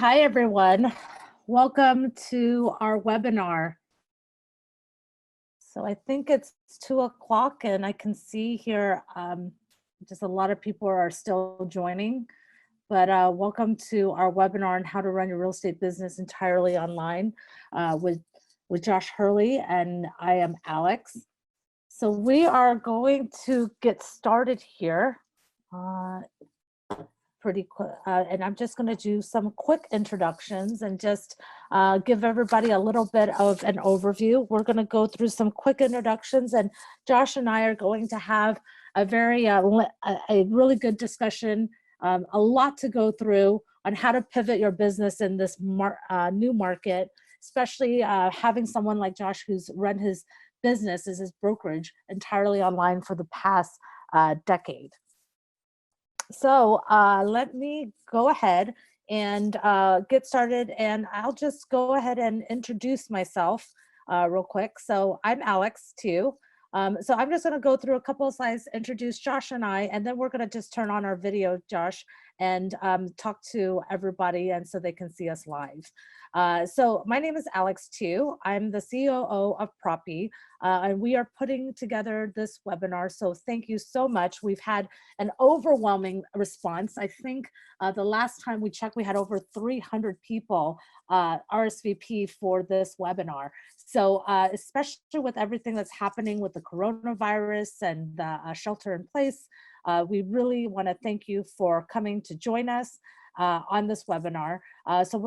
Hi everyone. Welcome to our webinar. So I think it's 2 o'clock and I can see here just a lot of people are still joining, but welcome to our webinar on how to run your real estate business entirely online with Josh Harley, and I am Alex. So we are going to get started here. Pretty quick, and I'm just going to do some quick introductions and just give everybody a little bit of an overview. We're going to go through some quick introductions, and Josh and I are going to have a very a really good discussion, a lot to go through on how to pivot your business in this new market, especially having someone like Josh who's run his business as his brokerage entirely online for the past decade. So let me go ahead and get started, and I'll just go ahead and introduce myself real quick. So I'm Alex too. So I'm just going to go through a couple of slides, introduce Josh and I, and then we're going to just turn on our video, Josh, and talk to everybody and so they can see us live. So my name is Alex too. I'm the COO of Propy, and we are putting together this webinar. So thank you so much. We've had an overwhelming response. I think the last time we checked, we had over 300 people RSVP for this webinar. So especially with everything that's happening with the coronavirus and the shelter in place, we really want to thank you for coming to join us on this webinar. So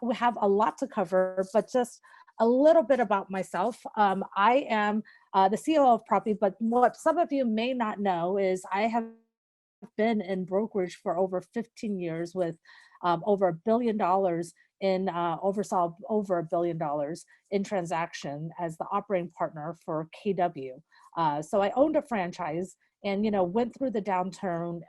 we have a lot to cover, but just a little bit about myself. I am the CEO of Propy, but what some of you may not know is I have been in brokerage for over 15 years with over $1 billion in oversaw over $1 billion in transaction as the operating partner for KW. So I owned a franchise and went through the downturn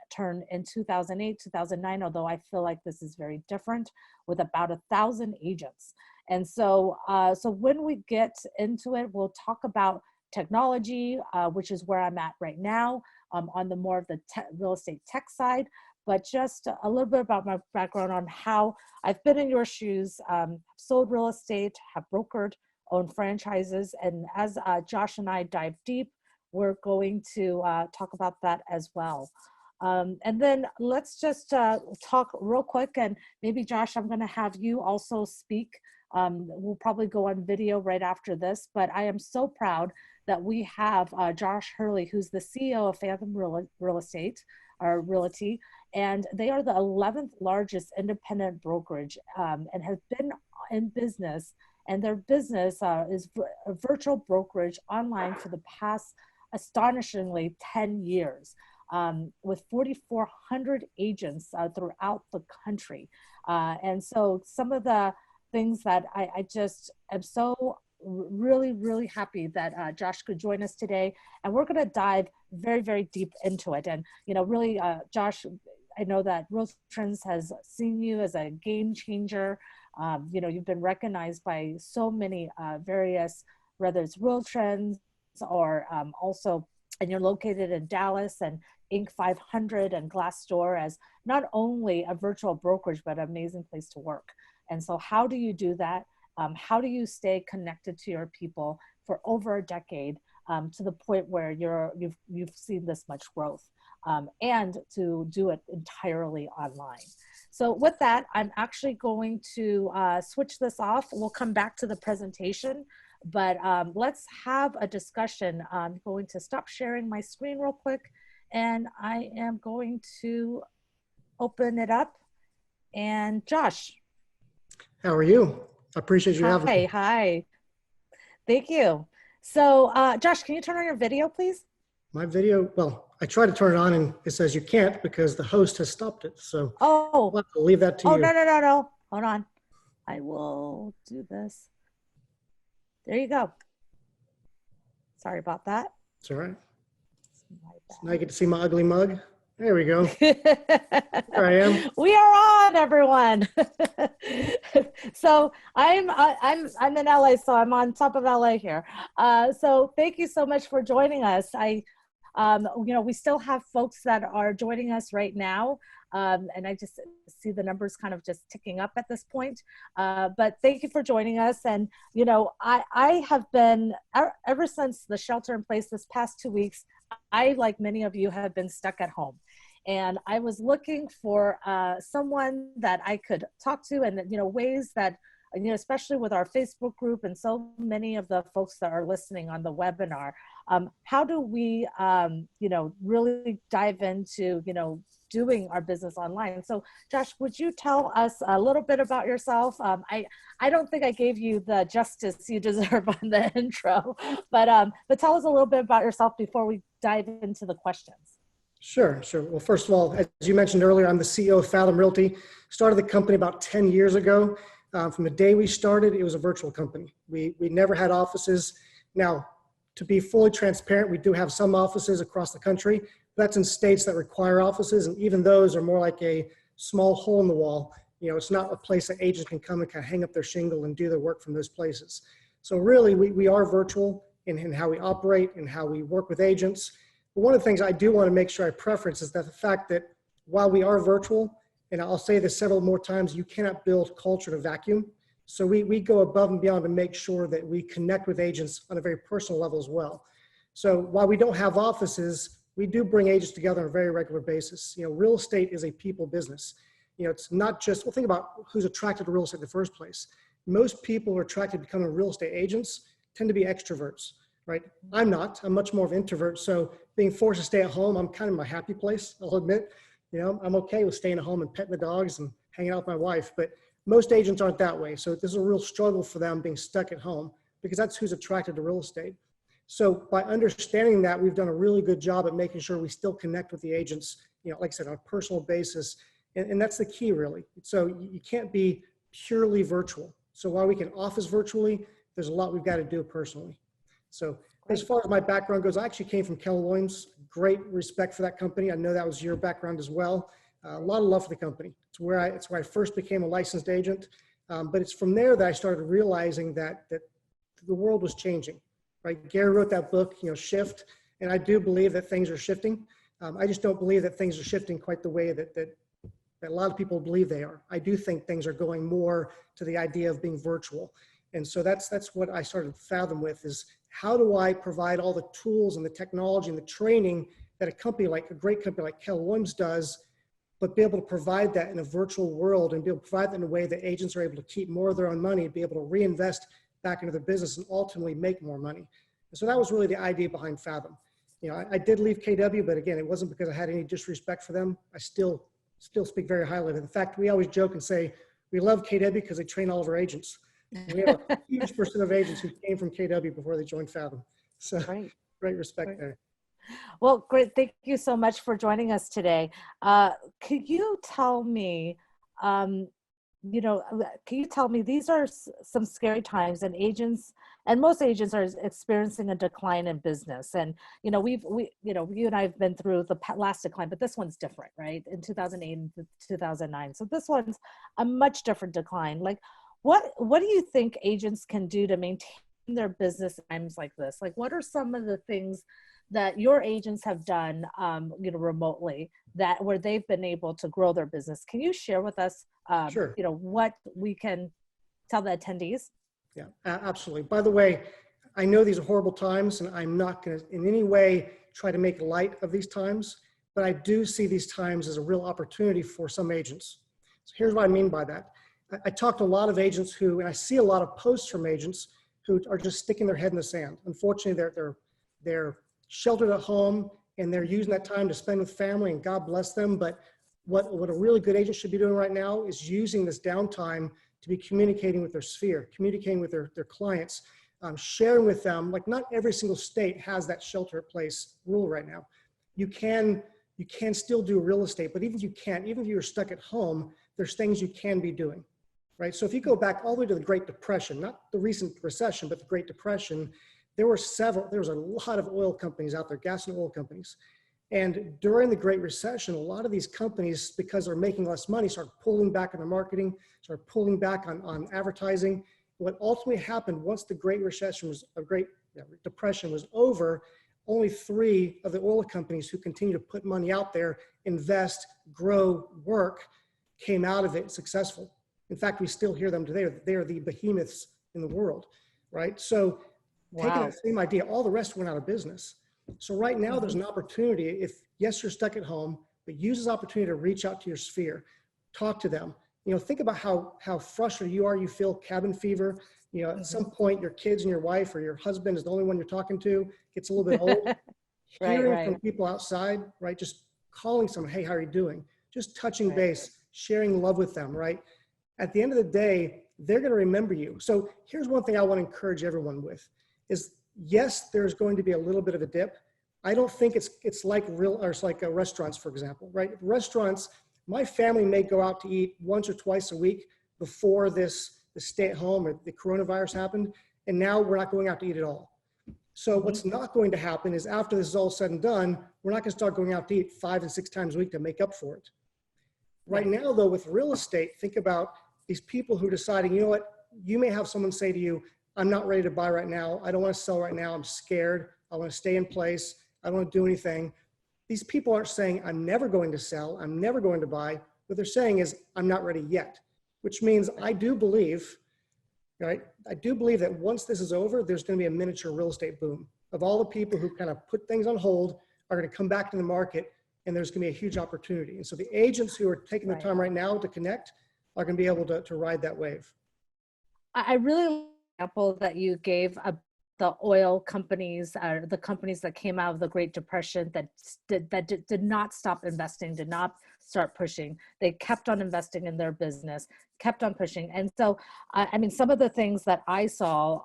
in 2008, 2009, although I feel like this is very different with about 1,000 agents. And so so when we get into it, we'll talk about technology, which is where I'm at right now, on the more of the real estate tech side, but just a little bit about my background on how I've been in your shoes, sold real estate, have brokered, owned franchises, and as Josh and I dive deep, we're going to talk about that as well. And then let's just talk real quick, and maybe Josh, I'm gonna have you also speak. We'll probably go on video right after this, but I am so proud that we have Josh Harley, who's the CEO of Fathom Realty, and they are the 11th largest independent brokerage and have been in business, and their business is a virtual brokerage online for the past astonishingly 10 years with 4,400 agents throughout the country. And so some of the things that I just am so really happy that Josh could join us today, and we're going to dive very deep into it. And really, Josh, I know that Real Trends has seen you as a game changer. You've been recognized by so many various, whether it's Real Trends or also, and you're located in Dallas, and Inc. 500 and Glassdoor as not only a virtual brokerage, but an amazing place to work. And so how do you do that? How do you stay connected to your people for over a decade to the point where you've seen this much growth and to do it entirely online? So with that, I'm actually going to switch this off. We'll come back to the presentation, but let's have a discussion. I'm going to stop sharing my screen real quick, and I am going to open it up. And Josh. How are you? I appreciate you having me. Hi. Thank you. So Josh, can you turn on your video, please? My video, well, I try to turn it on and it says you can't because the host has stopped it. So I'll leave that to you. No. Hold on. I will do this. There you go. Sorry about that. It's all right. So now you get to see my ugly mug. There we go. There I am. We are on, everyone. So I'm in LA, so I'm on top of LA here. So thank you so much for joining us. We still have folks that are joining us right now. And I just see the numbers kind of just ticking up at this point. But thank you for joining us. And, you know, I have been, ever since the shelter in place this past 2 weeks, I, like many of you, have been stuck at home. And I was looking for someone that I could talk to, and, you know, ways that, you know, especially with our Facebook group and so many of the folks that are listening on the webinar, how do we, you know, really dive into, you know, doing our business online? So Josh, would you tell us a little bit about yourself? I don't think I gave you the justice you deserve on the intro, but tell us a little bit about yourself before we dive into the questions. Sure. Well, first of all, as you mentioned earlier, I'm the CEO of Fathom Realty. Started the company about 10 years ago. From the day we started, it was a virtual company. We never had offices. Now, to be fully transparent, we do have some offices across the country. That's in states that require offices, and even those are more like a small hole in the wall. You know, it's not a place that agents can come and kind of hang up their shingle and do their work from those places. So really, we are virtual in how we operate and how we work with agents. But one of the things I do want to make sure I preference is that the fact that while we are virtual, and I'll say this several more times, you cannot build culture in a vacuum. So we go above and beyond to make sure that we connect with agents on a very personal level as well. So while we don't have offices, we do bring agents together on a very regular basis. You know, real estate is a people business. You know, it's not just, well, think about who's attracted to real estate in the first place. Most people who are attracted to becoming real estate agents tend to be extroverts, right? I'm not, I'm much more of an introvert. So being forced to stay at home, I'm kind of my happy place, I'll admit. You know, I'm okay with staying at home and petting the dogs and hanging out with my wife, but most agents aren't that way. So this is a real struggle for them being stuck at home because that's who's attracted to real estate. So by understanding that, we've done a really good job at making sure we still connect with the agents, you know, like I said, on a personal basis. And that's the key, really. So you can't be purely virtual. So while we can office virtually, there's a lot we've got to do personally. So as far as my background goes, I actually came from Keller Williams. Great respect for that company. I know that was your background as well. A lot of love for the company. It's where I first became a licensed agent. But it's from there that I started realizing that the world was changing. Right? Gary wrote that book, you know, Shift, and I do believe that things are shifting. I just don't believe that things are shifting quite the way that a lot of people believe they are. I do think things are going more to the idea of being virtual. And so that's what I started Fathom with, is how do I provide all the tools and the technology and the training that a great company like Keller Williams does, but be able to provide that in a virtual world and be able to provide that in a way that agents are able to keep more of their own money, be able to reinvest back into their business and ultimately make more money. And so that was really the idea behind Fathom. You know, I did leave KW, but again, it wasn't because I had any disrespect for them. I still speak very highly of it. In fact, we always joke and say, we love KW because they train all of our agents. And we have a huge percent of agents who came from KW before they joined Fathom. So great respect there. Well, great. Thank you so much for joining us today. Could you tell me, you know, can you tell me, these are some scary times, and agents, and most agents are experiencing a decline in business. And, you know, you know, you and I have been through the last decline, but this one's different, right? In 2008 and 2009. So this one's a much different decline. Like, what do you think agents can do to maintain their business in times like this? Like, what are some of the things that your agents have done, you know, remotely, where they've been able to grow their business? Can you share with us, Sure. you know, what we can tell the attendees? Yeah, absolutely. By the way, I know these are horrible times, and I'm not going to in any way try to make light of these times, but I do see these times as a real opportunity for some agents. So here's what I mean by that. I talk to a lot of agents and I see a lot of posts from agents who are just sticking their head in the sand. Unfortunately, they're sheltered at home and they're using that time to spend with family, and God bless them. But what a really good agent should be doing right now is using this downtime to be communicating with their sphere, communicating with their clients, sharing with them. Like, not every single state has that shelter in place rule right now. You can still do real estate, but even if you're stuck at home, there's things you can be doing, right? So if you go back all the way to the Great Depression, not the recent recession, but the Great Depression, there was a lot of oil companies out there, gas and oil companies. And during the Great Recession, a lot of these companies, because they're making less money, started pulling back on their marketing, started pulling back on advertising. What ultimately happened once the Great Depression was over, only 3 of the oil companies who continue to put money out there, invest, grow, work, came out of it successful. In fact, we still hear them today. They are the behemoths in the world, right? So taking Wow. that same idea, all the rest went out of business. So right now there's an opportunity, if yes, you're stuck at home, but use this opportunity to reach out to your sphere, talk to them. Think about how frustrated you are. You feel cabin fever. At some point your kids and your wife or your husband is the only one you're talking to, gets a little bit old. Hearing from people outside, right? Just calling someone, hey, how are you doing? Just touching base, sharing love with them, right? At the end of the day, they're going to remember you. So here's one thing I want to encourage everyone with is, yes, there's going to be a little bit of a dip. I don't think it's like restaurants, for example, right? Restaurants, my family may go out to eat once or twice a week before the stay at home or the coronavirus happened. And now we're not going out to eat at all. So what's not going to happen is after this is all said and done, we're not going to start going out to eat 5 and 6 times a week to make up for it. Right now, though, with real estate, think about these people who are deciding, you know what, you may have someone say to you, I'm not ready to buy right now. I don't want to sell right now. I'm scared. I want to stay in place. I don't want to do anything. These people aren't saying, I'm never going to sell. I'm never going to buy. What they're saying is, I'm not ready yet, which means I do believe, right? I do believe that once this is over, there's going to be a miniature real estate boom of all the people who kind of put things on hold are going to come back to the market, and there's going to be a huge opportunity. And so the agents who are taking the time right now to connect are going to be able to ride that wave. I really like the example that you gave of the oil companies, the companies that came out of the Great Depression that did not stop investing, did not start pushing. They kept on investing in their business, kept on pushing. And so, I mean, some of the things that I saw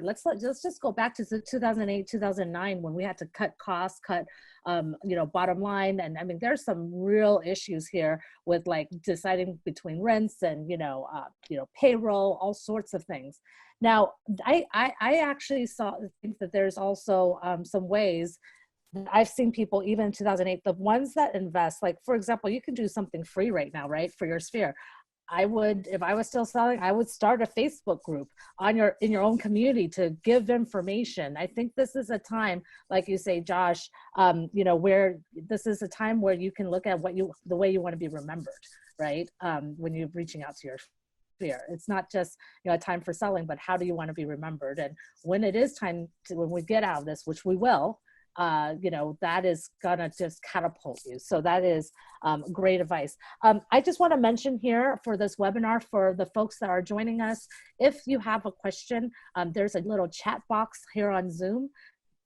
let's just go back to 2008, 2009, when we had to cut costs, cut bottom line. And I mean, there's some real issues here with like deciding between rents and, payroll, all sorts of things. Now, I actually think that there's also some ways that I've seen people, even in 2008, the ones that invest, like, for example, you can do something free right now, right, for your sphere. I would, if I was still selling, I would start a Facebook group in your own community to give information. I think this is a time, like you say, Josh, where this is a time where you can look at the way you want to be remembered, right? When you're reaching out to your sphere, it's not just a time for selling, but how do you want to be remembered? And when it is time when we get out of this, which we will, that is gonna just catapult you. So that is great advice. I just want to mention here for this webinar, for the folks that are joining us, if you have a question, there's a little chat box here on Zoom.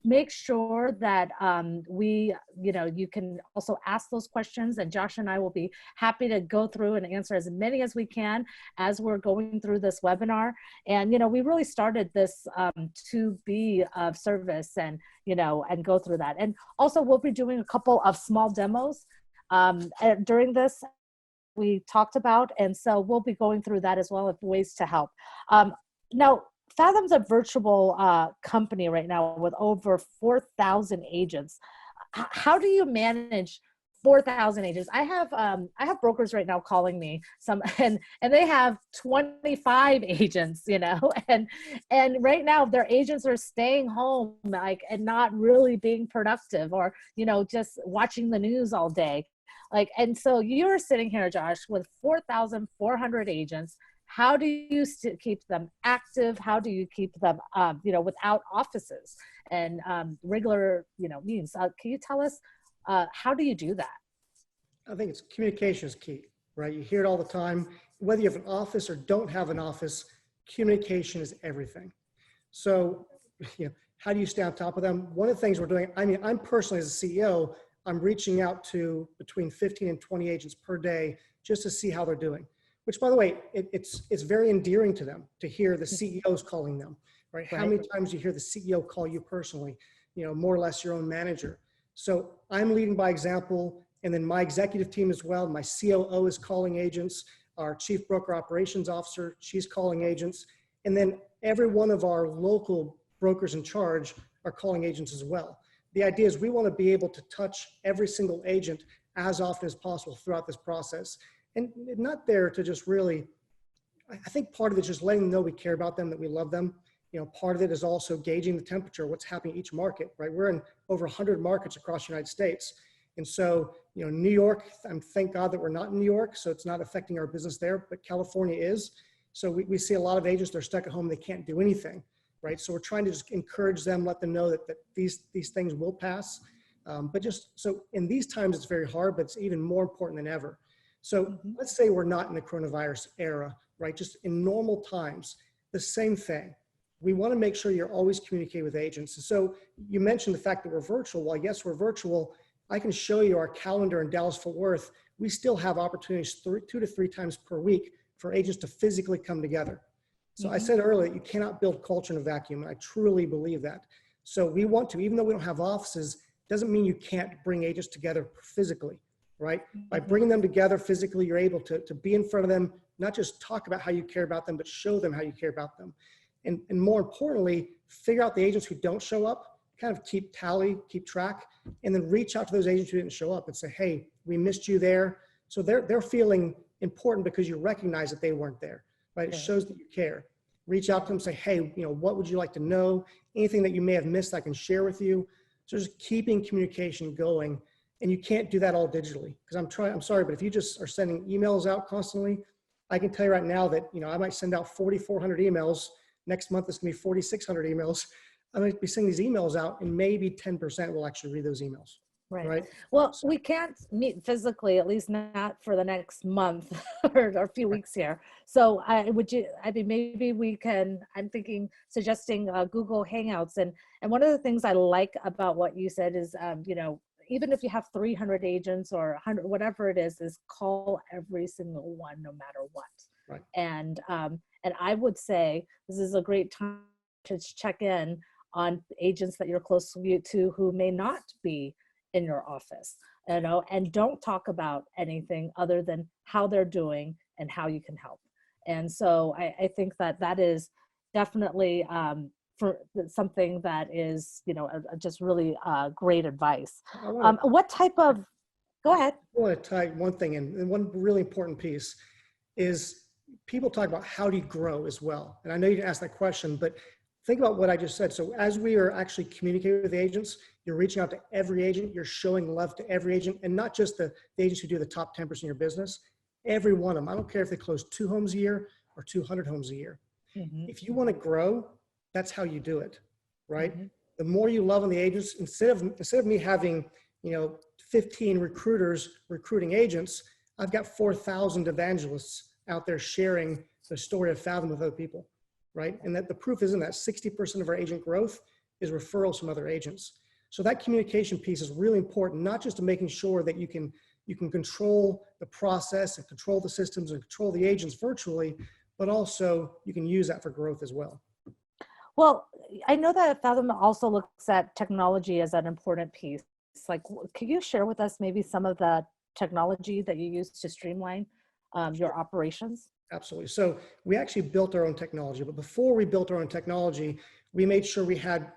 Make sure that you can also ask those questions, and Josh and I will be happy to go through and answer as many as we can as we're going through this webinar. And, we really started this to be of service and go through that. And also we'll be doing a couple of small demos during this we talked about. And so we'll be going through that as well, of ways to help. Now, Fathom's a virtual company right now with over 4,000 agents. How do you manage 4,000 agents? I have brokers right now calling me, and they have 25 agents, and right now their agents are staying home, and not really being productive, or just watching the news all day, and so you're sitting here, Josh, with 4,400 agents. How do you keep them active? How do you keep them, without offices and regular, means? Can you tell us, how do you do that? I think communication is key, right? You hear it all the time. Whether you have an office or don't have an office, communication is everything. So, how do you stay on top of them? One of the things we're doing, I'm personally, as a CEO, I'm reaching out to between 15 and 20 agents per day just to see how they're doing. Which, by the way, it's very endearing to them to hear the CEOs calling them, right? How many times do you hear the CEO call you personally, more or less your own manager? So I'm leading by example, and then my executive team as well. My COO is calling agents. Our chief broker operations officer, she's calling agents. And then every one of our local brokers in charge are calling agents as well. The idea is we want to be able to touch every single agent as often as possible throughout this process. And not there to just really, I think part of it is just letting them know we care about them, that we love them. part of it is also gauging the temperature, what's happening in each market, right? We're in over 100 markets across the United States. And so, New York, thank God that we're not in New York, so it's not affecting our business there, but California is. So we see a lot of agents, they're stuck at home, they can't do anything, right? So we're trying to just encourage them, let them know that these things will pass. But just, so in these times, it's very hard, but it's even more important than ever. So let's say we're not in the coronavirus era, right? Just in normal times, the same thing. We want to make sure you're always communicating with agents. And so you mentioned the fact that we're virtual. Well, yes, we're virtual. I can show you our calendar in Dallas-Fort Worth. We still have opportunities 2 to 3 times per week for agents to physically come together. So I said earlier, you cannot build culture in a vacuum. And I truly believe that. So we want to, even though we don't have offices, doesn't mean you can't bring agents together physically, right? By bringing them together physically, you're able to be in front of them, not just talk about how you care about them, but show them how you care about them. And more importantly, figure out the agents who don't show up, kind of keep tally, keep track, and then reach out to those agents who didn't show up and say, hey, we missed you there. So they're feeling important because you recognize that they weren't there, right? It shows that you care. Reach out to them, say, hey, what would you like to know? Anything that you may have missed, I can share with you. So just keeping communication going. And you can't do that all digitally, because I'm sorry, but if you just are sending emails out constantly, I can tell you right now that, I might send out 4,400 emails. Next month, it's gonna be 4,600 emails. I'm gonna be sending these emails out and maybe 10% will actually read those emails. Right. Well, we can't meet physically, at least not for the next month or a few weeks here. So maybe we can, suggesting Google Hangouts. And one of the things I like about what you said is, even if you have 300 agents or 100, whatever it is call every single one, no matter what. Right. And I would say this is a great time to check in on agents that you're close to who may not be in your office, and don't talk about anything other than how they're doing and how you can help. And so I think that is definitely for something that is, just really great advice. What type of, go ahead. I want to tie one thing in, and one really important piece is people talk about how do you grow as well. And I know you didn't ask that question, but think about what I just said. So as we are actually communicating with agents, you're reaching out to every agent, you're showing love to every agent, and not just the agents who do the top 10% of your business, every one of them. I don't care if they close 2 homes a year or 200 homes a year. If you want to grow, that's how you do it, right? The more you love on the agents, instead of me having, 15 recruiters recruiting agents, I've got 4,000 evangelists out there sharing the story of Fathom with other people, right? And that the proof is in that 60% of our agent growth is referrals from other agents. So that communication piece is really important, not just to making sure that you can control the process and control the systems and control the agents virtually, but also you can use that for growth as well. Well, I know that Fathom also looks at technology as an important piece. Like, could you share with us maybe some of the technology that you use to streamline your operations? Absolutely. So we actually built our own technology, but before we built our own technology, we made sure we had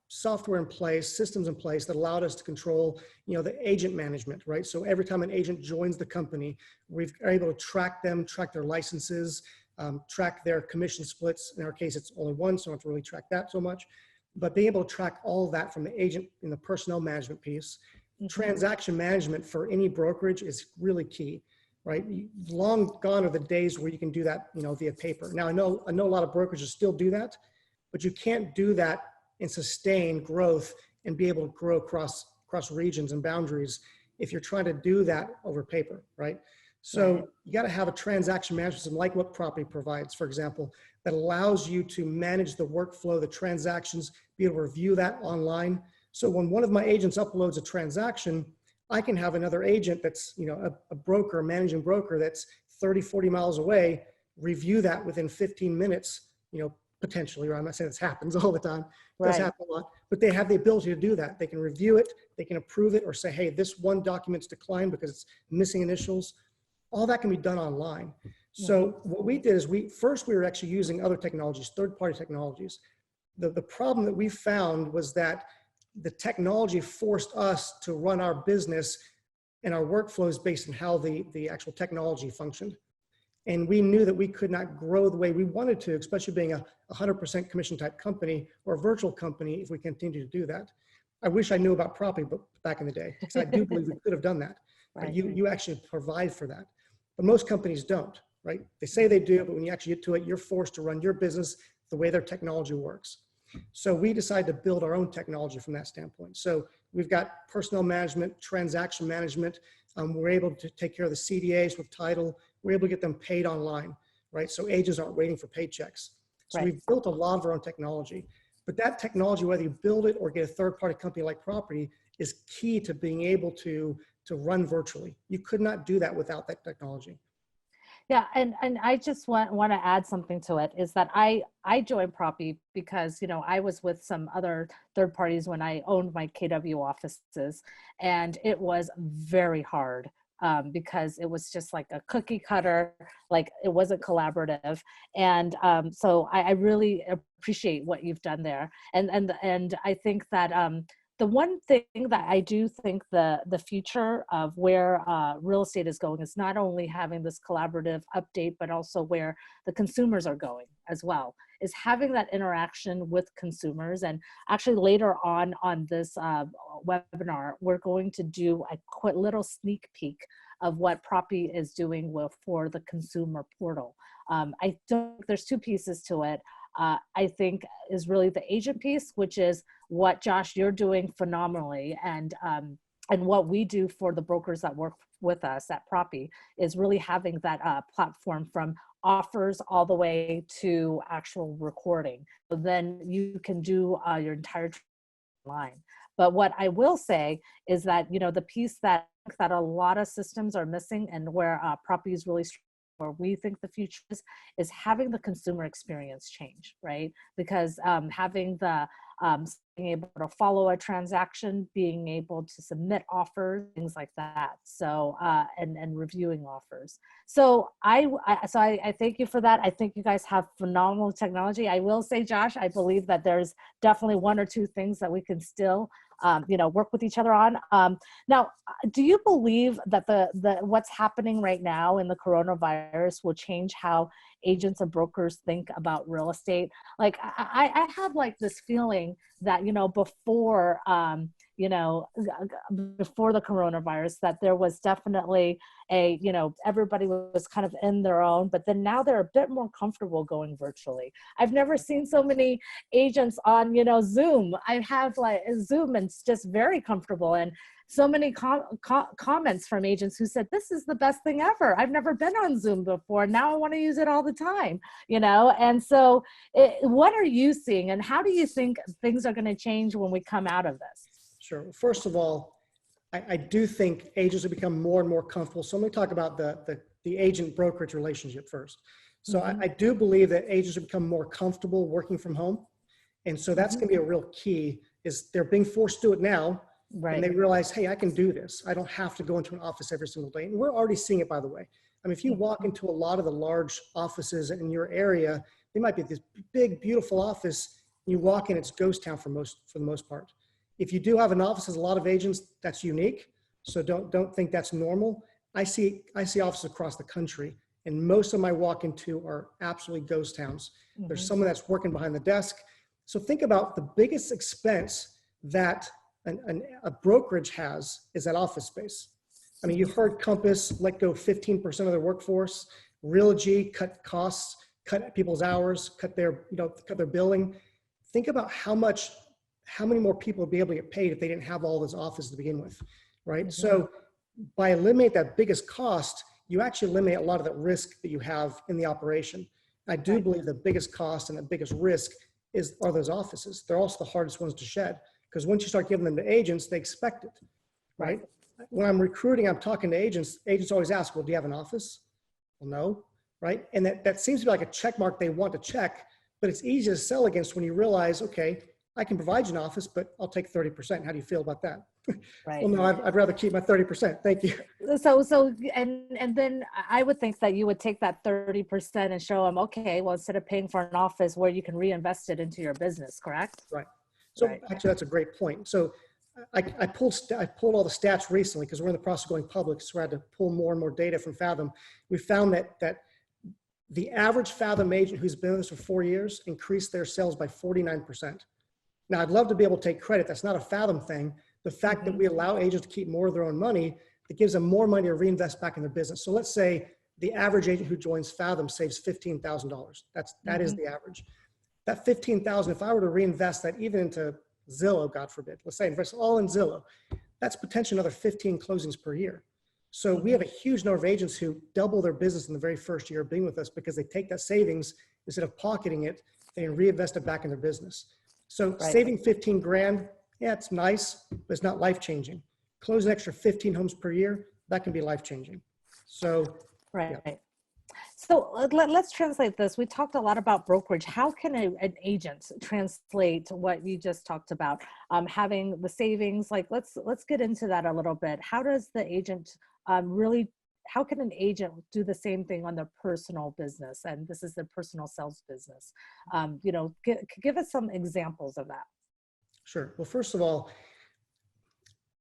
software in place, systems in place that allowed us to control, the agent management, right? So every time an agent joins the company, we're able to track them, track their licenses, track their commission splits. In our case, it's only one, so I don't have to really track that so much. But being able to track all of that from the agent in the personnel management piece. Transaction management for any brokerage is really key, right? Long gone are the days where you can do that, via paper. Now, I know a lot of brokerages still do that, but you can't do that and sustain growth and be able to grow across regions and boundaries if you're trying to do that over paper, right? So you got to have a transaction management system like what Propy provides, for example, that allows you to manage the workflow, the transactions, be able to review that online. So when one of my agents uploads a transaction, I can have another agent that's, a broker, a managing broker that's 30, 40 miles away, review that within 15 minutes, potentially, right? I'm not saying this happens all the time. It does happen a lot, but they have the ability to do that. They can review it, they can approve it, or say, hey, this one document's declined because it's missing initials. All that can be done online. So what we did is we were actually using other technologies, third-party technologies. The problem that we found was that the technology forced us to run our business and our workflows based on how the actual technology functioned. And we knew that we could not grow the way we wanted to, especially being a 100% commission type company or a virtual company, if we continue to do that. I wish I knew about Propy back in the day, because I do believe we could have done that. But you actually provide for that. But most companies don't, right? They say they do, but when you actually get to it, you're forced to run your business the way their technology works. So we decided to build our own technology from that standpoint. So we've got personnel management, transaction management. We're able to take care of the CDAs with title. We're able to get them paid online, right? So agents aren't waiting for paychecks. So we've built a lot of our own technology. But that technology, whether you build it or get a third-party company like Propy, is key to being able to run virtually. You could not do that without that technology. Yeah, and I just want to add something to it, is that I joined Propy because, you know, I was with some other third parties when I owned my KW offices, and it was very hard because it was just like a cookie cutter, like it wasn't collaborative. And so I really appreciate what you've done there. And I think that the one thing that I do think the future of where real estate is going is not only having this collaborative update, but also where the consumers are going as well, is having that interaction with consumers. And actually later on this webinar, we're going to do a quick little sneak peek of what Propy is doing for the consumer portal. I think there's two pieces to it. I think is really the agent piece, which is what, Josh, you're doing phenomenally, and what we do for the brokers that work with us at Propy is really having that platform from offers all the way to actual recording. So then you can do your entire line. But what I will say is that, you know, the piece that a lot of systems are missing, and where Propy is really strong, or we think the future is having the consumer experience change, right? Because having the being able to follow a transaction, being able to submit offers, things like that. So and reviewing offers. So I thank you for that. I think you guys have phenomenal technology. I will say, Josh, I believe that there's definitely one or two things that we can still you know, work with each other on. Now, do you believe that the what's happening right now in the coronavirus will change how agents and brokers think about real estate? Like I have like this feeling that, you know, before you know, before the coronavirus, that there was definitely a, you know, everybody was kind of in their own, but then now they're a bit more comfortable going virtually. I've never seen so many agents on, you know, Zoom. I have like Zoom, and it's just very comfortable. And so many comments from agents who said, this is the best thing ever. I've never been on Zoom before. Now I want to use it all the time, you know? And so what are you seeing, and how do you think things are going to change when we come out of this? Sure. First of all, I do think agents have become more and more comfortable. So let me talk about the agent brokerage relationship first. So I do believe that agents have become more comfortable working from home. And so that's going to be a real key, is they're being forced to do it now. Right. And they realize, hey, I can do this. I don't have to go into an office every single day. And we're already seeing it, by the way. I mean, if you walk into a lot of the large offices in your area, they might be this big, beautiful office. You walk in, it's ghost town for the most part. If you do have an office, as a lot of agents, that's unique. So don't think that's normal. I see offices across the country, and most of them I walk into are absolutely ghost towns. There's someone that's working behind the desk. So think about the biggest expense that a brokerage has is that office space. I mean, you heard Compass let go 15% of their workforce, Realogy cut costs, cut people's hours, cut their billing. Think about how many more people would be able to get paid if they didn't have all those offices to begin with, right? So by eliminating that biggest cost, you actually eliminate a lot of that risk that you have in the operation. I do believe the biggest cost and the biggest risk are those offices. They're also the hardest ones to shed, because once you start giving them to agents, they expect it, right? When I'm recruiting, I'm talking to agents. Agents always ask, well, do you have an office? Well, no, right? And that seems to be like a check mark they want to check, but it's easy to sell against when you realize, okay, I can provide you an office, but I'll take 30%. How do you feel about that? Right. Well, no, I'd rather keep my 30%. Thank you. So, and then I would think that you would take that 30% and show them, okay, well, instead of paying for an office, where you can reinvest it into your business, correct? Right. So actually, that's a great point. So I pulled all the stats recently, because we're in the process of going public. So I had to pull more and more data from Fathom. We found that The average Fathom agent who's been in this for 4 years increased their sales by 49%. Now, I'd love to be able to take credit. That's not a Fathom thing. The fact that we allow agents to keep more of their own money, it gives them more money to reinvest back in their business. So let's say the average agent who joins Fathom saves $15,000. That is the average. That $15,000, if I were to reinvest that even into Zillow, God forbid, let's say invest all in Zillow, that's potentially another 15 closings per year. So we have a huge number of agents who double their business in the very first year of being with us because they take that savings, instead of pocketing it, they reinvest it back in their business. So saving 15 grand, yeah, it's nice, but it's not life-changing. Close an extra 15 homes per year, that can be life-changing. So, Right. Yeah. So let's translate this. We talked a lot about brokerage. How can an agent translate what you just talked about? Having the savings, like let's get into that a little bit. How does the agent how can an agent do the same thing on their personal business? And this is their personal sales business. Give us some examples of that. Sure. Well, first of all,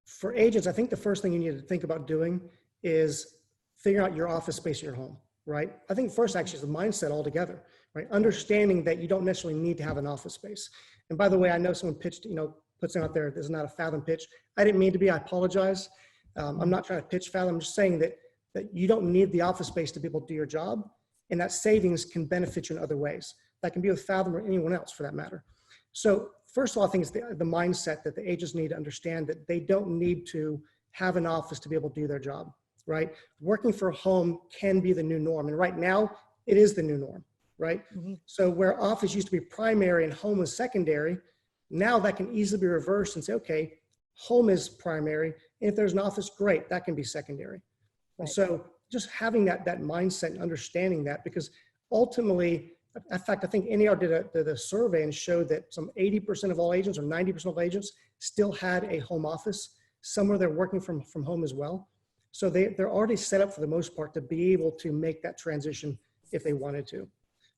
for agents, I think the first thing you need to think about doing is figuring out your office space at your home, right? I think first actually is the mindset altogether, right? Understanding that you don't necessarily need to have an office space. And by the way, I know someone pitched, puts it out there, this is not a Fathom pitch. I didn't mean to be, I apologize. I'm not trying to pitch Fathom, I'm just saying that you don't need the office space to be able to do your job, and that savings can benefit you in other ways. That can be with Fathom or anyone else for that matter. So first of all, I think it's the mindset that the agents need to understand that they don't need to have an office to be able to do their job, right? Working from home can be the new norm. And right now it is the new norm, right? So where office used to be primary and home was secondary, now that can easily be reversed and say, okay, home is primary. And if there's an office, great, that can be secondary. Right. So just having that mindset and understanding that, because ultimately, in fact, I think NAR did a survey and showed that some 80% of all agents or 90% of agents still had a home office. Somewhere they're working from home as well. So they're already set up for the most part to be able to make that transition if they wanted to,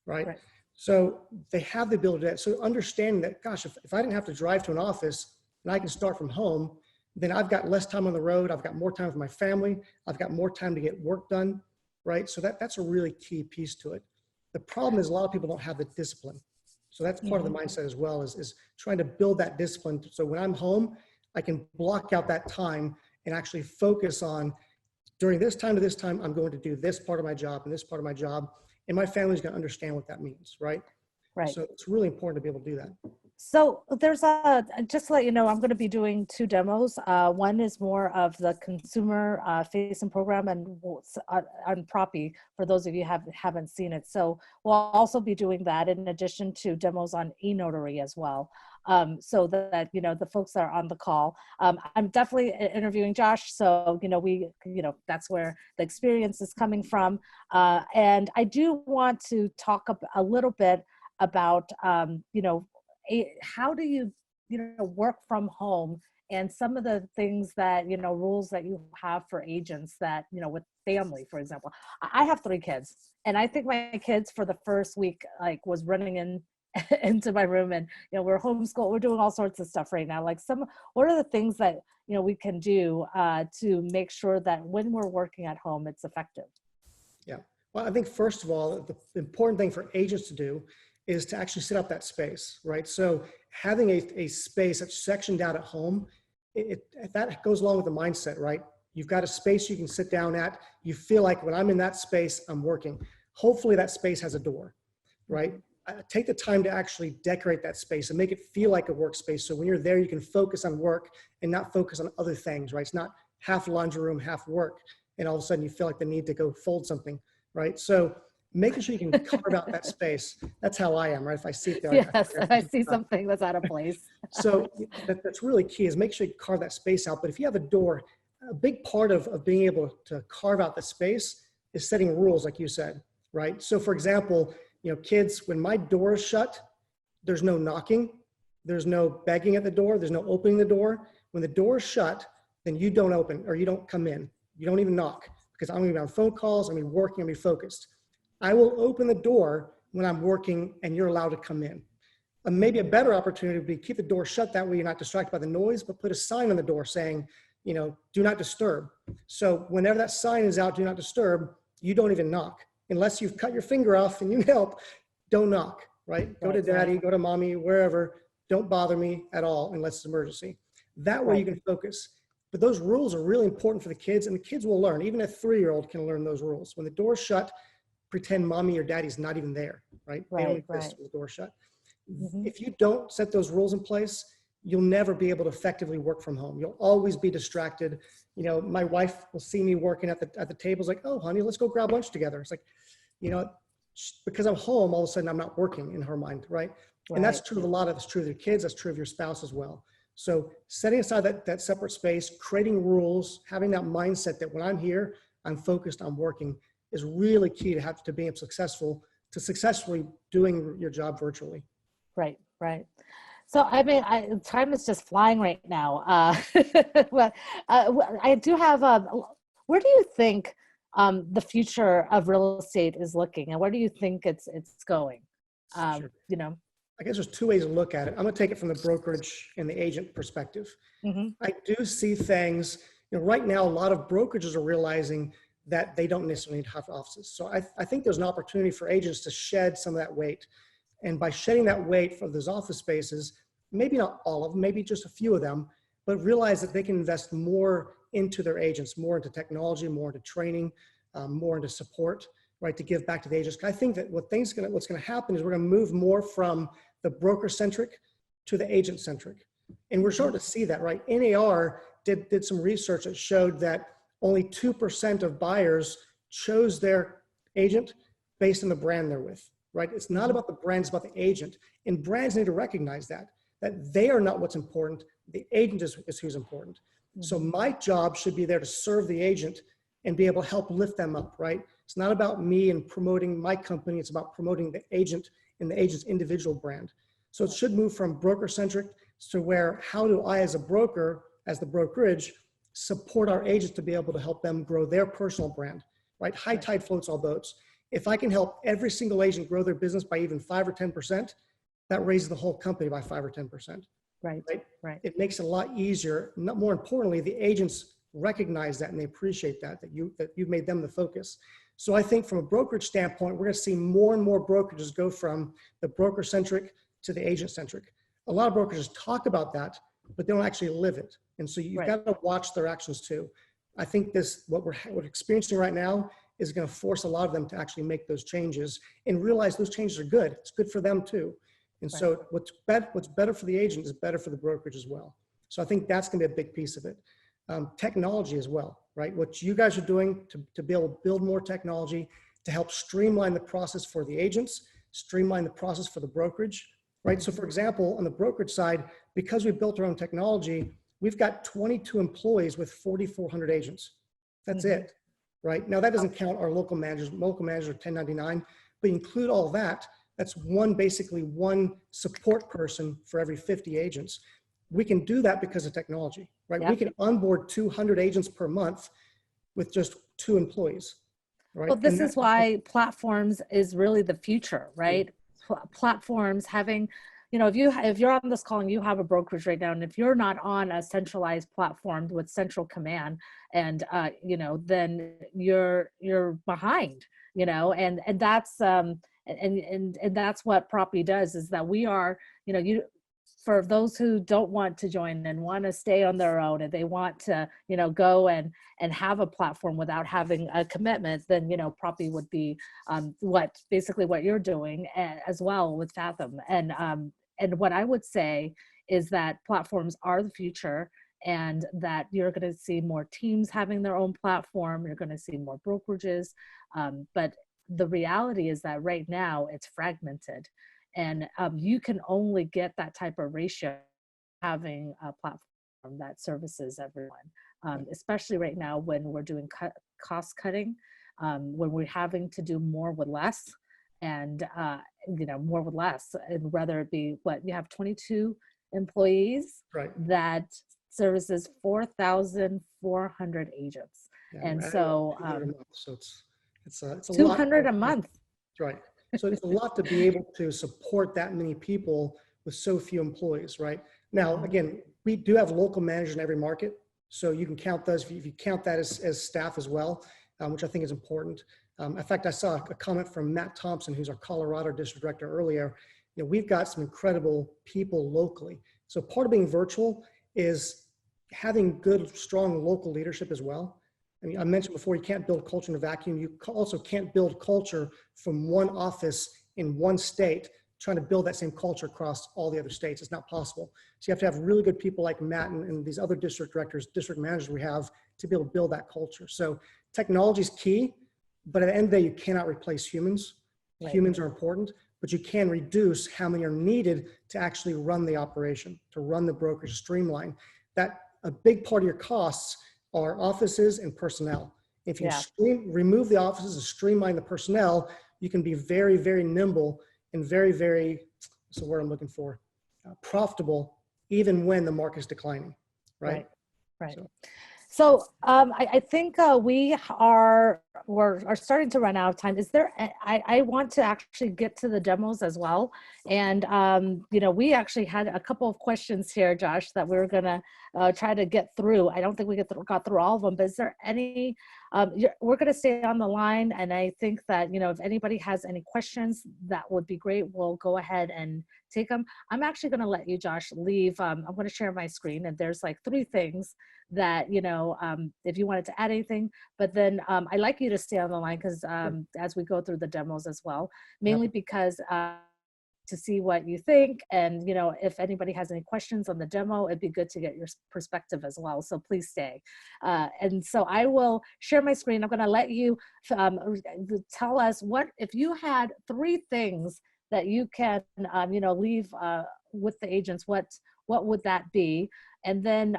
right? So they have the ability to do that. So understanding that, gosh, if I didn't have to drive to an office and I can start from home, then I've got less time on the road. I've got more time with my family. I've got more time to get work done, right? So that's a really key piece to it. The problem is a lot of people don't have the discipline. So that's part of the mindset as well, is trying to build that discipline. So when I'm home, I can block out that time and actually focus on during this time to this time, I'm going to do this part of my job and this part of my job. And my family's going to understand what that means, right? Right. So it's really important to be able to do that. So there's just to let you know, I'm going to be doing 2 demos. One is more of the consumer facing program and on Propy, for those of you haven't seen it. So we'll also be doing that in addition to demos on eNotary as well. So that, the folks that are on the call, I'm definitely interviewing Josh. So, that's where the experience is coming from. And I do want to talk a little bit about, how do you, work from home, and some of the things that, rules that you have for agents that, with family, for example. I have 3 kids, and I think my kids for the first week, was running into my room, and, we're homeschooled, we're doing all sorts of stuff right now. What are the things that, we can do to make sure that when we're working at home, it's effective? Yeah. Well, I think first of all, the important thing for agents to do is to actually set up that space, right? So having a space that's sectioned out at home, that goes along with the mindset, right? You've got a space you can sit down at. You feel like when I'm in that space, I'm working. Hopefully that space has a door, right? Take the time to actually decorate that space and make it feel like a workspace. So when you're there, you can focus on work and not focus on other things, right? It's not half laundry room, half work. And all of a sudden you feel like the need to go fold something, right? So making sure you can carve out that space. That's how I am, right? If I see it there, yes, I see something that's out of place. So that's really key, is make sure you carve that space out. But if you have a door, a big part of being able to carve out the space is setting rules, like you said, right? So for example, kids, when my door is shut, there's no knocking, there's no begging at the door, there's no opening the door. When the door is shut, then you don't open or you don't come in. You don't even knock, because I'm going to be on phone calls, I'm going to be working, I'm going to be focused. I will open the door when I'm working and you're allowed to come in. Maybe a better opportunity would be keep the door shut, that way you're not distracted by the noise, but put a sign on the door saying, do not disturb. So whenever that sign is out, do not disturb, you don't even knock. unless you've cut your finger off and you need help, don't knock, right? Go to daddy, go to mommy, wherever. Don't bother me at all unless it's an emergency. That way you can focus. But those rules are really important for the kids, and the kids will learn. Even a 3-year-old can learn those rules. When the door's shut, pretend mommy or daddy's not even there, right? They don't exist when the door's shut. If you don't set those rules in place, you'll never be able to effectively work from home. You'll always be distracted. You know, my wife will see me working at the tables like, oh, honey, let's go grab lunch together. It's like, you know, because I'm home, all of a sudden I'm not working in her mind, right? And that's true of a lot of, it's true of your kids, that's true of your spouse as well. So setting aside that separate space, creating rules, having that mindset that when I'm here, I'm focused on working is really key to being successful, to successfully doing your job virtually. Right. So, I mean, time is just flying right now. But I do have, where do you think the future of real estate is looking, and where do you think it's going? Sure. You know, I guess there's 2 ways to look at it. I'm going to take it from the brokerage and the agent perspective. I do see things, you know, right now, a lot of brokerages are realizing that they don't necessarily need to have offices. So I think there's an opportunity for agents to shed some of that weight. And by shedding that weight for those office spaces, maybe not all of them, maybe just a few of them, but realize that they can invest more into their agents, more into technology, more into training, more into support, right, to give back to the agents. I think that what's going to happen is we're going to move more from the broker-centric to the agent-centric. And we're starting to see that, right? NAR did some research that showed that only 2% of buyers chose their agent based on the brand they're with, right? It's not about the brand, it's about the agent. And brands need to recognize that they are not what's important. The agent is who's important. So my job should be there to serve the agent and be able to help lift them up, right? It's not about me and promoting my company. It's about promoting the agent and the agent's individual brand. So it should move from broker-centric to where, how do I as a broker, as the brokerage, support our agents to be able to help them grow their personal brand, right? High tide floats all boats. If I can help every single agent grow their business by even 5 or 10%, that raises the whole company by 5 or 10%. Right. It makes it a lot easier. More importantly, the agents recognize that and they appreciate that you've made them the focus. So I think from a brokerage standpoint, we're going to see more and more brokerages go from the broker-centric to the agent-centric. A lot of brokerages talk about that, but they don't actually live it. And so you've got to watch their actions too. I think what we're experiencing right now is going to force a lot of them to actually make those changes and realize those changes are good. It's good for them too. And so what's better for the agent is better for the brokerage as well. So I think that's going to be a big piece of it. Technology as well, right? What you guys are doing to be able to build more technology to help streamline the process for the agents, streamline the process for the brokerage, right? So for example, on the brokerage side, because we built our own technology, we've got 22 employees with 4,400 agents. That's it, right? Now that doesn't count our local managers. Local managers are 1099, but include all that. That's basically one support person for every 50 agents. We can do that because of technology, right? We can onboard 200 agents per month with just 2 employees, right? Well, this is why platforms is really the future, right? Platforms having, you know, if you're on this call and you have a brokerage right now, and if you're not on a centralized platform with central command, and you know, then you're behind, you know, and that's and that's what Propy does, is that we are, you know, for those who don't want to join and want to stay on their own, and they want to, you know, go and have a platform without having a commitment, then, you know, Propy would be basically what you're doing as well with Fathom. And what I would say is that platforms are the future, and that you're going to see more teams having their own platform. You're going to see more brokerages. But the reality is that right now it's fragmented. And you can only get that type of ratio having a platform that services everyone, especially right now when we're doing cost cutting, when we're having to do more with less, and you know, more with less, and whether it be you have 22 employees that services 4,400 agents, and so it's a 200 a month. Right. So it's a lot to be able to support that many people with so few employees, right? Now, again, we do have local managers in every market. So you can count those, if you count that as staff as well, which I think is important. In fact, I saw a comment from Matt Thompson, who's our Colorado district director earlier. You know, we've got some incredible people locally. So part of being virtual is having good, strong local leadership as well. I mean, I mentioned before, you can't build culture in a vacuum. You also can't build culture from one office in one state, trying to build that same culture across all the other states. It's not possible. So you have to have really good people like Matt and these other district directors, district managers we have to be able to build that culture. So technology is key, but at the end of the day, you cannot replace humans. Right. Humans are important, but you can reduce how many are needed to actually run the operation, to run the brokerage Streamline. That a big part of your costs are offices and personnel. If you remove the offices and streamline the personnel, you can be very, very nimble and very, very, what's the word I'm looking for, profitable, even when the market is declining, right? Right. So I think we're starting to run out of time. Is there? I want to actually get to the demos as well, and you know, we actually had a couple of questions here, Josh, that we were gonna try to get through. I don't think we got through all of them, but is there any? We're gonna stay on the line, and I think that, you know, if anybody has any questions, that would be great. We'll go ahead and take them. I'm actually gonna let you, Josh, leave. I'm gonna share my screen, and there's like 3 things that, you know, if you wanted to add anything, but then I'd like you to stay on the line because as we go through the demos as well, mainly because to see what you think, and, you know, if anybody has any questions on the demo, it'd be good to get your perspective as well. So please stay. And so I will share my screen. I'm going to let you tell us what, if you had 3 things that you can, you know, leave with the agents, what would that be? And then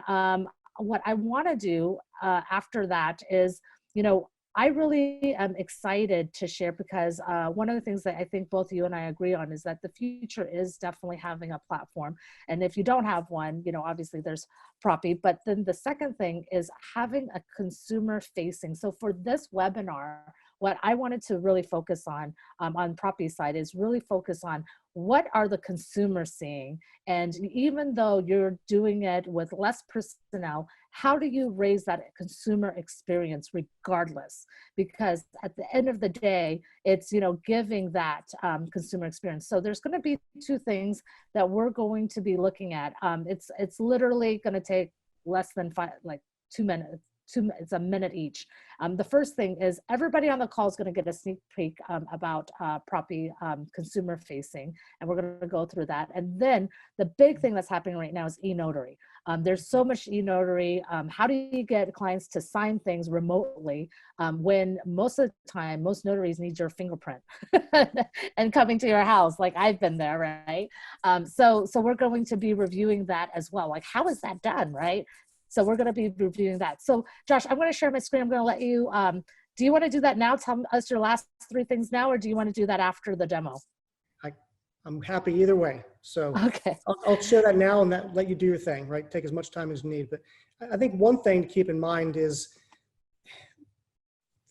what I want to do after that is, you know, I really am excited to share, because one of the things that I think both you and I agree on is that the future is definitely having a platform. And if you don't have one, you know, obviously there's Propy. But then the second thing is having a consumer facing. So for this webinar, what I wanted to really focus on Propy's side is really focus on what are the consumers seeing? And even though you're doing it with less personnel, how do you raise that consumer experience regardless? Because at the end of the day, it's, you know, giving that consumer experience. So there's going to be 2 things that we're going to be looking at. It's literally going to take less than 2 minutes. It's a minute each. The first thing is everybody on the call is going to get a sneak peek about Propy consumer facing, and we're going to go through that. And then the big thing that's happening right now is e-notary. There's so much e-notary. How do you get clients to sign things remotely when most of the time, most notaries need your fingerprint and coming to your house, like I've been there, right? So we're going to be reviewing that as well. Like, how is that done, right? So we're going to be reviewing that. So Josh, I'm going to share my screen. I'm going to let you, do you want to do that now? Tell us your last 3 things now, or do you want to do that after the demo? I'm happy either way. So okay. I'll share that now and let you do your thing, right? Take as much time as you need. But I think one thing to keep in mind is,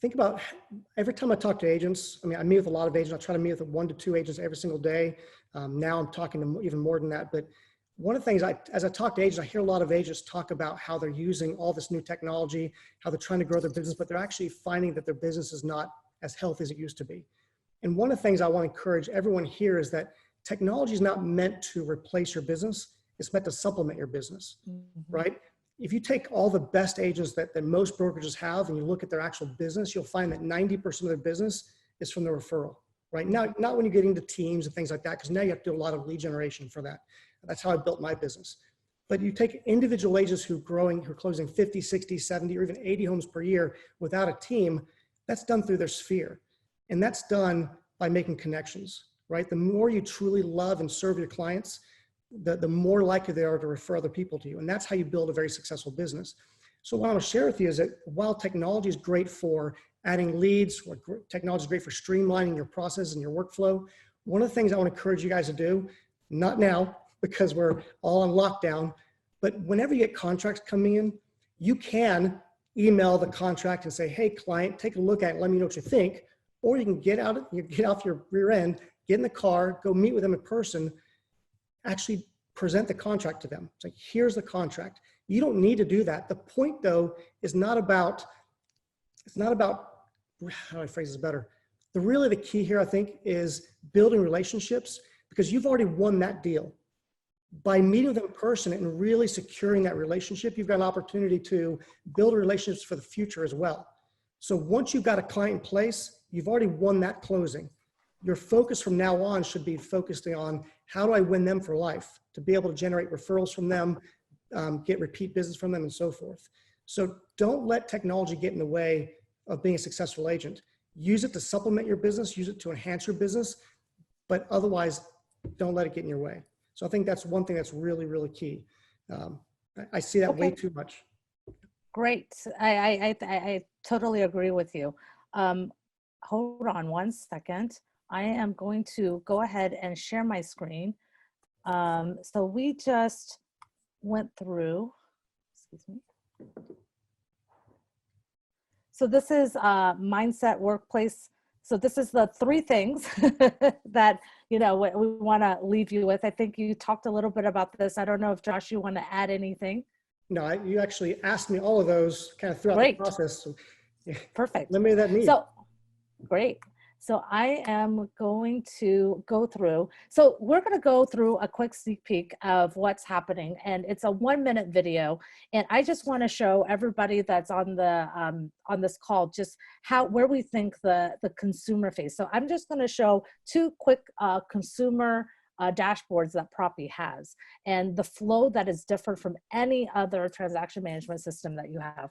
think about every time I talk to agents. I mean, I meet with a lot of agents. I try to meet with 1 to 2 agents every single day. Now I'm talking to even more than that. But one of the things, as I talk to agents, I hear a lot of agents talk about how they're using all this new technology, how they're trying to grow their business, but they're actually finding that their business is not as healthy as it used to be. And one of the things I want to encourage everyone here is that technology is not meant to replace your business. It's meant to supplement your business, right? If you take all the best agents that most brokerages have and you look at their actual business, you'll find that 90% of their business is from the referral, right? Now, not when you get into teams and things like that, because now you have to do a lot of lead generation for that. That's how I built my business. But you take individual agents who are closing 50, 60, 70, or even 80 homes per year without a team, that's done through their sphere. And that's done by making connections, right? The more you truly love and serve your clients, the more likely they are to refer other people to you. And that's how you build a very successful business. So what I want to share with you is that while technology is great for adding leads, or technology is great for streamlining your process and your workflow, one of the things I want to encourage you guys to do, not now, because we're all on lockdown, but whenever you get contracts coming in, you can email the contract and say, hey, client, take a look at it, let me know what you think. Or you can get off your rear end, get in the car, go meet with them in person, actually present the contract to them. It's like, here's the contract. You don't need to do that. The point though is it's not about how do I phrase this better? The key here, I think, is building relationships, because you've already won that deal. By meeting them in person and really securing that relationship, you've got an opportunity to build relationships for the future as well. So once you've got a client in place, you've already won that closing. Your focus from now on should be focusing on how do I win them for life, to be able to generate referrals from them, get repeat business from them, and so forth. So don't let technology get in the way of being a successful agent. Use it to supplement your business, use it to enhance your business, but otherwise don't let it get in your way. So I think that's one thing that's really, really key. I see that way too much. Great. I totally agree with you. Hold on one second. I am going to go ahead and share my screen. So we just went through, excuse me. So this is mindset, workplace. So this is the 3 things that, you know, we want to leave you with. I think you talked a little bit about this. I don't know if Josh, you want to add anything? No, you actually asked me all of those kind of throughout the process. So, yeah, perfect. limited that need. So great. So I am going to go through. So we're going to go through a quick sneak peek of what's happening, and it's a 1-minute video. And I just want to show everybody that's on the on this call just where we think the consumer face. So I'm just going to show 2 quick consumer dashboards that Propy has, and the flow that is different from any other transaction management system that you have.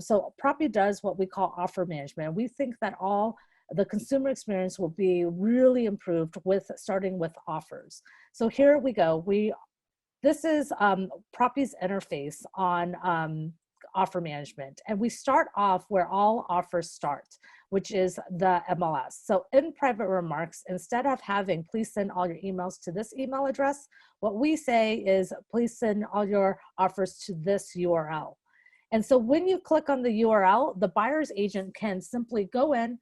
So Propy does what we call offer management. We think that the consumer experience will be really improved starting with offers. So here we go. This is Propy's interface on offer management. And we start off where all offers start, which is the MLS. So in private remarks, instead of having please send all your emails to this email address, what we say is please send all your offers to this URL. And so when you click on the URL, the buyer's agent can simply go in,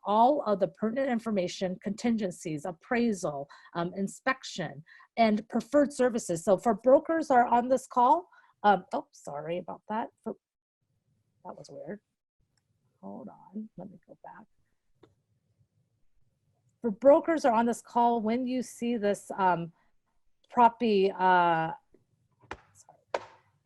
all of the pertinent information, contingencies, appraisal, inspection, and preferred services. So for brokers are on this call, oh, sorry about that. That was weird. Hold on, let me go back. For brokers are on this call, when you see this Propy,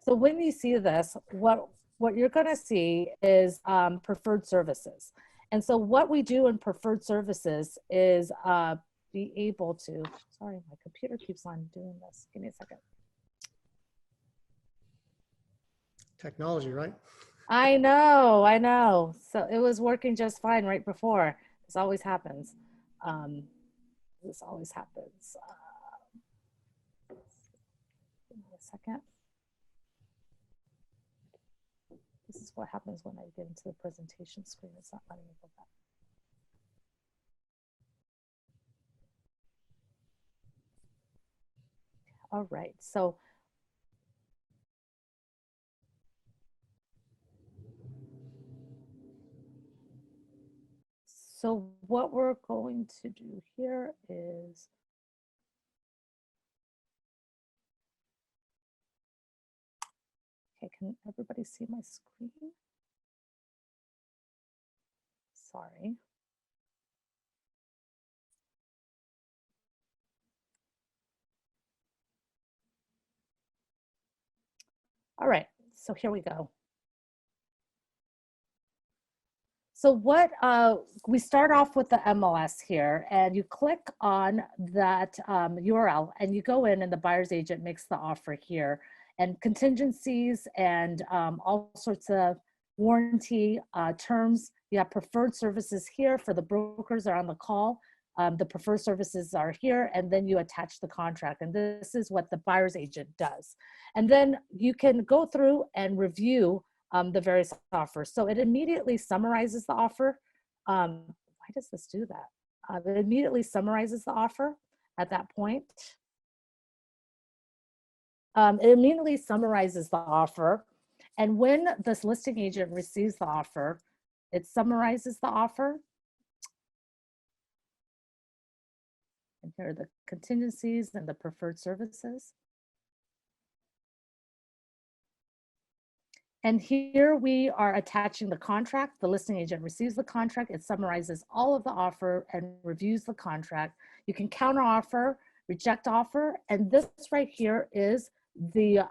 so when you see this, what you're gonna see is preferred services. And so what we do in preferred services is be able to, sorry, my computer keeps on doing this. Give me a second. Technology, right? I know. So it was working just fine right before. This always happens. This always happens. Give me a second. This is what happens when I get into the presentation screen. It's not letting me go back. All right, so what we're going to do here is okay, can everybody see my screen? Sorry. All right, so here we go. So what we start off with the MLS here, and you click on that URL, and you go in, and the buyer's agent makes the offer here, and contingencies and all sorts of warranty terms. You have preferred services here for the brokers that are on the call. The preferred services are here, and then you attach the contract, and this is what the buyer's agent does. And then you can go through and review the various offers. So it immediately summarizes the offer. Why does this do that? It immediately summarizes the offer at that point. It immediately summarizes the offer. And when this listing agent receives the offer, it summarizes the offer. And here are the contingencies and the preferred services. And here we are attaching the contract. The listing agent receives the contract. It summarizes all of the offer and reviews the contract. You can counter offer, reject offer. And this right here is the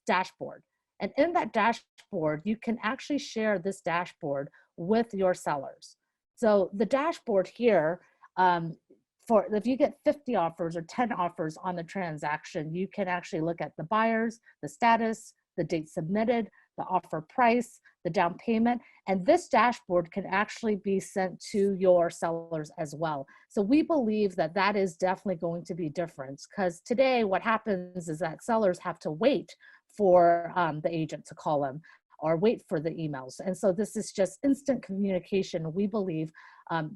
dashboard. And in that dashboard, you can actually share this dashboard with your sellers. So the dashboard here, for if you get 50 offers or 10 offers on the transaction, you can actually look at the buyers, the status, the date submitted, the offer price, the down payment, and this dashboard can actually be sent to your sellers as well. So we believe that that is definitely going to be different, because today what happens is that sellers have to wait for the agent to call them or wait for the emails. And so this is just instant communication. We believe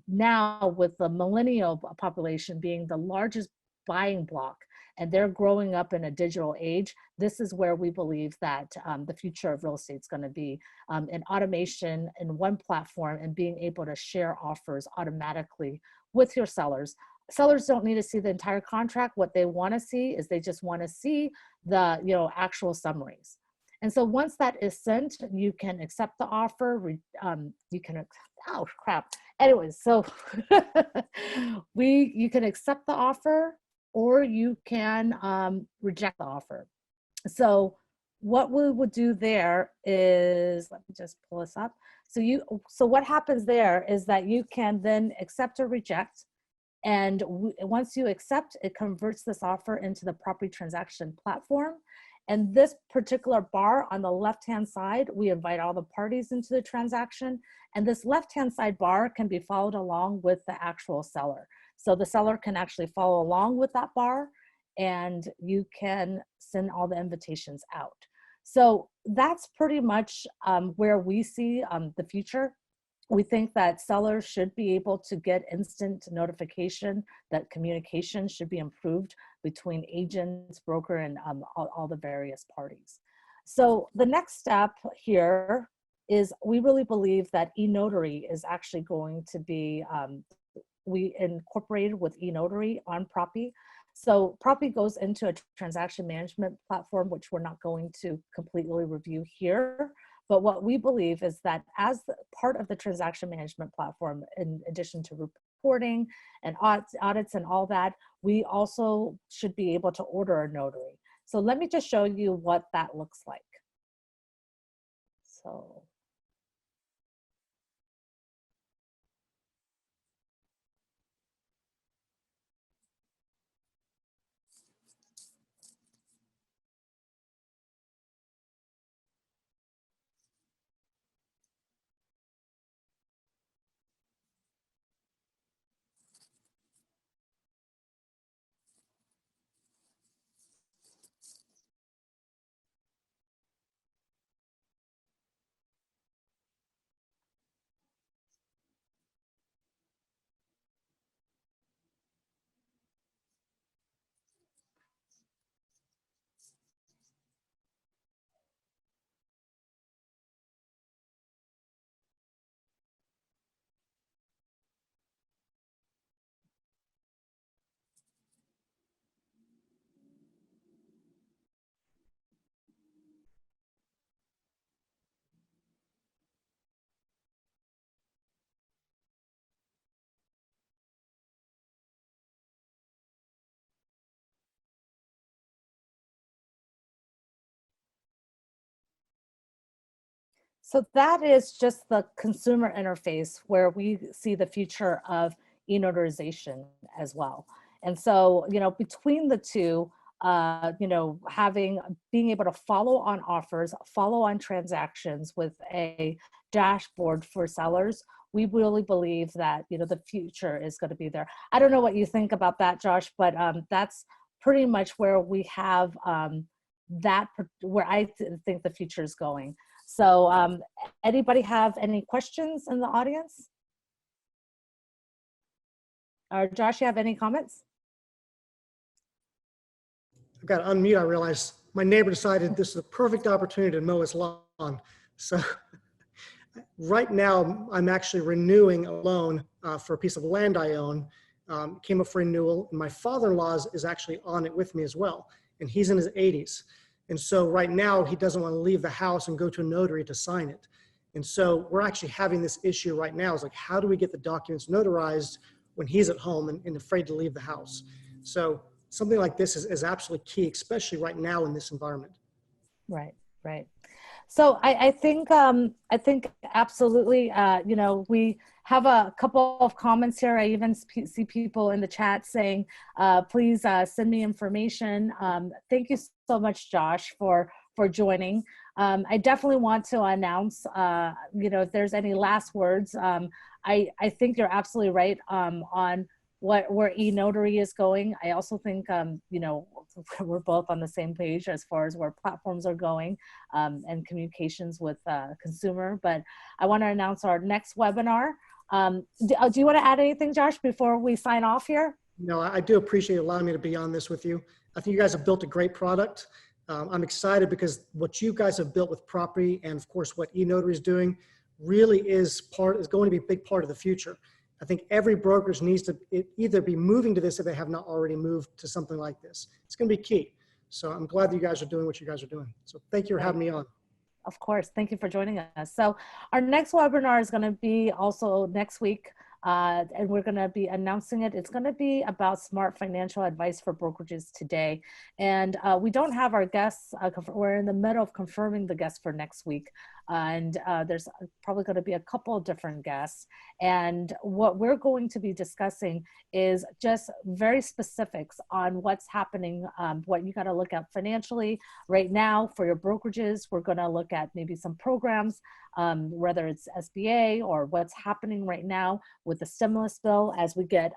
now with the millennial population being the largest buying block, and they're growing up in a digital age, this is where we believe that the future of real estate is going to be in automation in one platform and being able to share offers automatically with your sellers. Sellers don't need to see the entire contract. What they want to see is they just want to see the actual summaries. And so once that is sent, you can accept the offer. You can, oh crap. Anyways, so you can accept the offer, or you can reject the offer. So what we would do there is, let me just pull this up. So what happens there is that you can then accept or reject. And once you accept, it converts this offer into the Propy transaction platform. And this particular bar on the left-hand side, we invite all the parties into the transaction. And this left-hand side bar can be followed along with the actual seller. So the seller can actually follow along with that bar, and you can send all the invitations out. So that's pretty much where we see the future. We think that sellers should be able to get instant notification, that communication should be improved between agents, broker, and all the various parties. So the next step here is we really believe that e-notary is actually going to be, we incorporated with e-notary on Propy. So Propy goes into a transaction management platform, which we're not going to completely review here. But what we believe is that as part of the transaction management platform, in addition to reporting and audits and all that, we also should be able to order a notary. So let me just show you what that looks like. So. So that is just the consumer interface where we see the future of e-notarization as well. And so, between the two, being able to follow on offers, follow on transactions with a dashboard for sellers, we really believe that, the future is going to be there. I don't know what you think about that, Josh, but that's pretty much where we have where I think the future is going. So anybody have any questions in the audience? Or Josh, you have any comments? I've got to unmute. I realized my neighbor decided this is a perfect opportunity to mow his lawn. So right now I'm actually renewing a loan for a piece of land I own. Came up for renewal. And my father-in-law is actually on it with me as well. And he's in his 80s. And so right now he doesn't want to leave the house and go to a notary to sign it. And so we're actually having this issue right now. Is like, how do we get the documents notarized when he's at home and afraid to leave the house? So something like this is absolutely key, especially right now in this environment. Right, right. So I think absolutely, you know, we have a couple of comments here. I even see people in the chat saying, please send me information. Thank you so much, Josh, for joining. I definitely want to announce, you know, if there's any last words. I think you're absolutely right on where eNotary is going. I also think, you know, we're both on the same page as far as where platforms are going and communications with consumer. But I want to announce our next webinar. Do you want to add anything, Josh, before we sign off here? No, I do appreciate allowing me to be on this with you. I think you guys have built a great product. I'm excited because what you guys have built with Propy and of course what eNotary is doing really is going to be a big part of the future. I think every brokerage needs to either be moving to this if they have not already moved to something like this. It's going to be key. So I'm glad that you guys are doing what you guys are doing. So thank you for having me on. Of course. Thank you for joining us. So our next webinar is going to be also next week. And we're going to be announcing it. It's going to be about smart financial advice for brokerages today. And we don't have our guests. We're in the middle of confirming the guests for next week. And there's probably going to be a couple of different guests. And what we're going to be discussing is just very specifics on what's happening, what you got to look at financially right now for your brokerages. We're going to look at maybe some programs, whether it's SBA or what's happening right now with the stimulus bill. As we get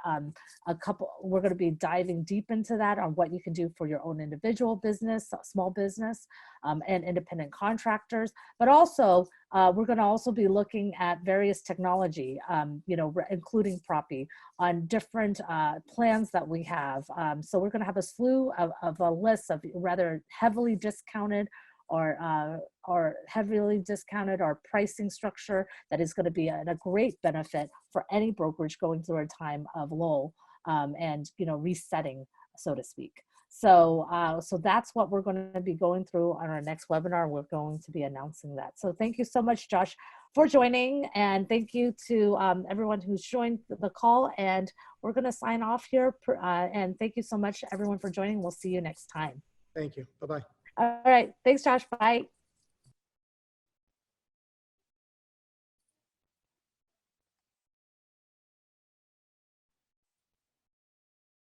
we're going to be diving deep into that on what you can do for your own individual business, small business, and independent contractors. But also, we're going to also be looking at various technology, you know, including Propy, on different plans that we have. So we're going to have a slew of a list of rather heavily discounted or heavily discounted or pricing structure that is going to be a great benefit for any brokerage going through a time of lull and, you know, resetting, so to speak. So, so that's what we're going to be going through on our next webinar. We're going to be announcing that. So thank you so much, Josh, for joining. And thank you to everyone who's joined the call. And we're going to sign off here. And thank you so much, everyone, for joining. We'll see you next time. Thank you. Bye-bye. All right. Thanks, Josh. Bye.